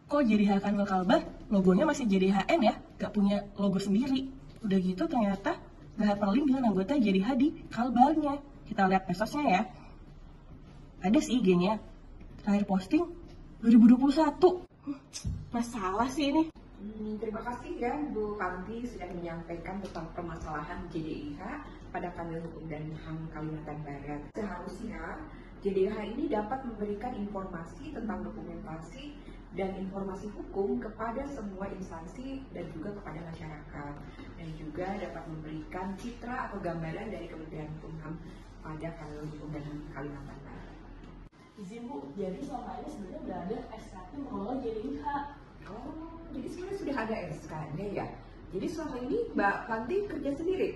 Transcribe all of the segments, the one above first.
kok JDIH Kanwil Kalbar logonya masih JDIHN ya, gak punya logo sendiri. Udah gitu ternyata gak hyperlink dengan anggota JDIH di Kalbarnya. Kita lihat mesosnya ya. Ada sih IG-nya. Terakhir posting 2021. Masalah sih ini. Terima kasih ya Bu Panti sudah menyampaikan tentang permasalahan JDIH pada Kanwil Hukum dan HAM Kalimantan Barat. Seharusnya JDIH ini dapat memberikan informasi tentang dokumentasi dan informasi hukum kepada semua instansi dan juga kepada masyarakat, dan juga dapat memberikan citra atau gambaran dari Kementerian Hukum HAM pada Kanwil Hukum dan HAM Kalimantan Barat. Izin Bu, jadi selama ini sebenarnya udah ada SKP mengelola JDIH. Oh, jadi sebenarnya sudah ada SK-nya ya. Jadi selama ini Mbak Panti kerja sendiri.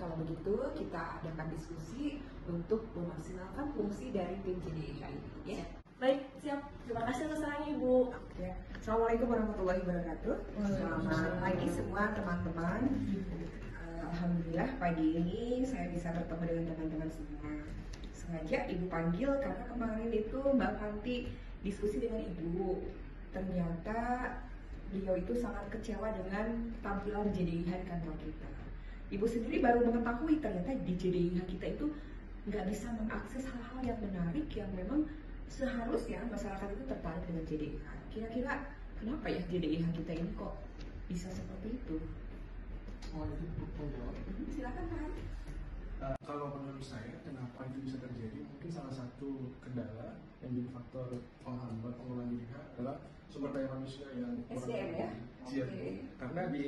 Kalau begitu kita adakan diskusi untuk memaksimalkan fungsi dari tim JDIH ini. Ya. Baik, siap. Terima kasih atas sarannya Ibu. Ya. Assalamualaikum warahmatullahi wabarakatuh. Selamat pagi semua teman-teman. Alhamdulillah pagi ini saya bisa bertemu dengan teman-teman semua. Sengaja Ibu panggil karena kemarin itu Mbak Panti diskusi dengan Ibu. Ternyata beliau itu sangat kecewa dengan tampilan JDIH di kantor kita. Ibu sendiri baru mengetahui ternyata di JDIH kita itu nggak bisa mengakses hal-hal yang menarik yang memang seharusnya masyarakat itu tertarik dengan JDIH. Kira-kira kenapa ya JDIH kita ini kok bisa seperti itu? Oh, itu jawab. Silakan Pak. Kalau menurut saya, kenapa itu bisa terjadi? Mungkin salah satu kendala yang jadi faktor penghambat pengelolaan JDIH adalah sumber daya manusia yang kurang SDM ya? siap. Oke. Karena di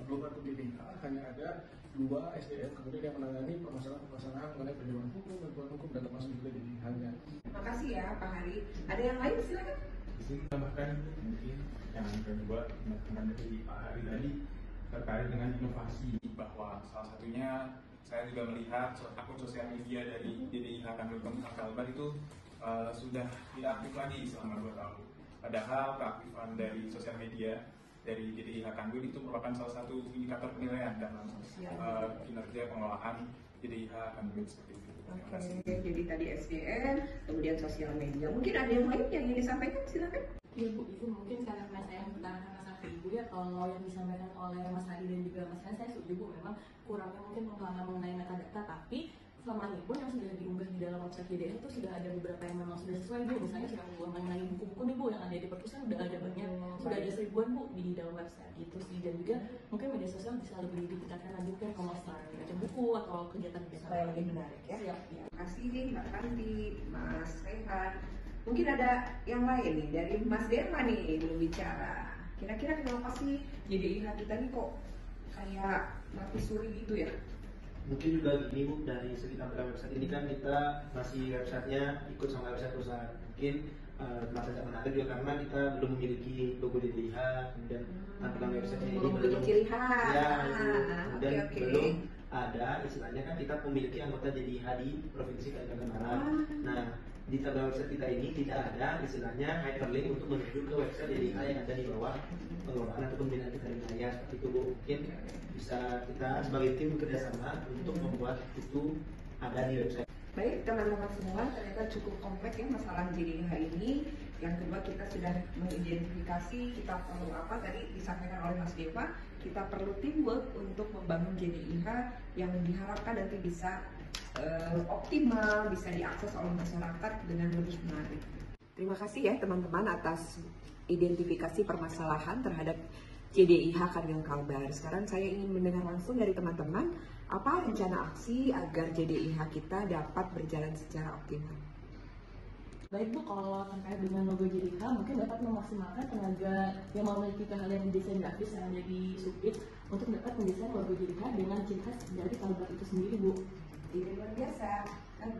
belum JDIH hanya ada 2 SDM, kemudian yang menangani permasalahan mengenai perjalanan hukum, bantuan hukum, dan termasuk juga JDIH-nya. Terima kasih ya Pak Hari. Ada yang lain silakan. Disini tambahkan mungkin yang kedua teman-teman dari Pak Hari tadi terkait dengan inovasi, bahwa salah satunya saya juga melihat akun sosial media dari JDIH Kanwil Kalbar itu sudah tidak aktif lagi selama 2 tahun. Padahal keaktifan dari sosial media dari JDIH Kanwil itu merupakan salah satu indikator penilaian dalam kinerja pengelolaan JDIH Kanwil seperti itu. Oke, jadi tadi SDM, kemudian sosial media. Mungkin ada yang lain yang ingin disampaikan, silakan. Iya Bu, itu mungkin karena saya mempertanyakan masalah ke Ibu ya, kalau yang disampaikan oleh Mas Hadi dan juga Mas Hadi, saya setuju Bu, memang kurangnya mungkin pemahaman mengenai metadata, tapi selama ini pun yang sudah diunggah di dalam website JDIH itu sudah ada beberapa yang memang sudah sesuai Bu, misalnya yang mengenai buku-buku nih Bu, yang ada di perpustakaan udah ada banyak, sudah ada 1000-an Bu di dalam website gitu sih, dan juga mungkin media sosial bisa lebih ditingkatkan lagi kan kalau misalnya baca buku atau kegiatan-kegiatan Supaya lebih menarik ya. Siap, ya. Terima kasih nih Mbak Panti, Mas Rehan. Mungkin ada yang lain nih dari Mas Derma nih belum bicara. Kira-kira kenapa sih JDIH kita nih kok kayak mati suri gitu ya? Mungkin juga gini Bu, dari segi tampilan website ini kan kita masih websitenya ikut sama website perusahaan. Mungkin merasa tidak menarik juga karena kita belum memiliki logo JDIH, kemudian tampilan website ini Belum memiliki ciri khas. ya, itu. Dan Oke. belum ada istilahnya kan kita memiliki anggota JDIH di Provinsi Kalimantan Barat. Nah, di tampilan website kita ini tidak ada istilahnya hyperlink untuk menuju ke website JDIH yang ada di bawah pengelolaan atau pembinaan kita wilayah. Seperti itu Bu, mungkin bisa kita sebagai tim bekerjasama untuk membuat itu ada di website. Baik teman-teman semua, ternyata cukup kompleks ya masalah JDIH ini. Yang kedua kita sudah mengidentifikasi kita perlu apa, tadi disampaikan oleh Mas Deva, kita perlu teamwork untuk membangun JDIH yang diharapkan nanti bisa optimal, bisa diakses oleh masyarakat dengan lebih menarik. Terima kasih ya teman-teman atas identifikasi permasalahan terhadap JDIH Kanwil Kalbar. Sekarang saya ingin mendengar langsung dari teman-teman apa rencana aksi agar JDIH kita dapat berjalan secara optimal. Baik Bu, kalau terkait dengan logo JDIH mungkin dapat memaksimalkan tenaga yang memiliki keahlian desain grafis yang ada di Subit untuk dapat mendesain logo JDIH dengan ciri khas dari Kalbar itu sendiri Bu. Ide luar biasa, bagus.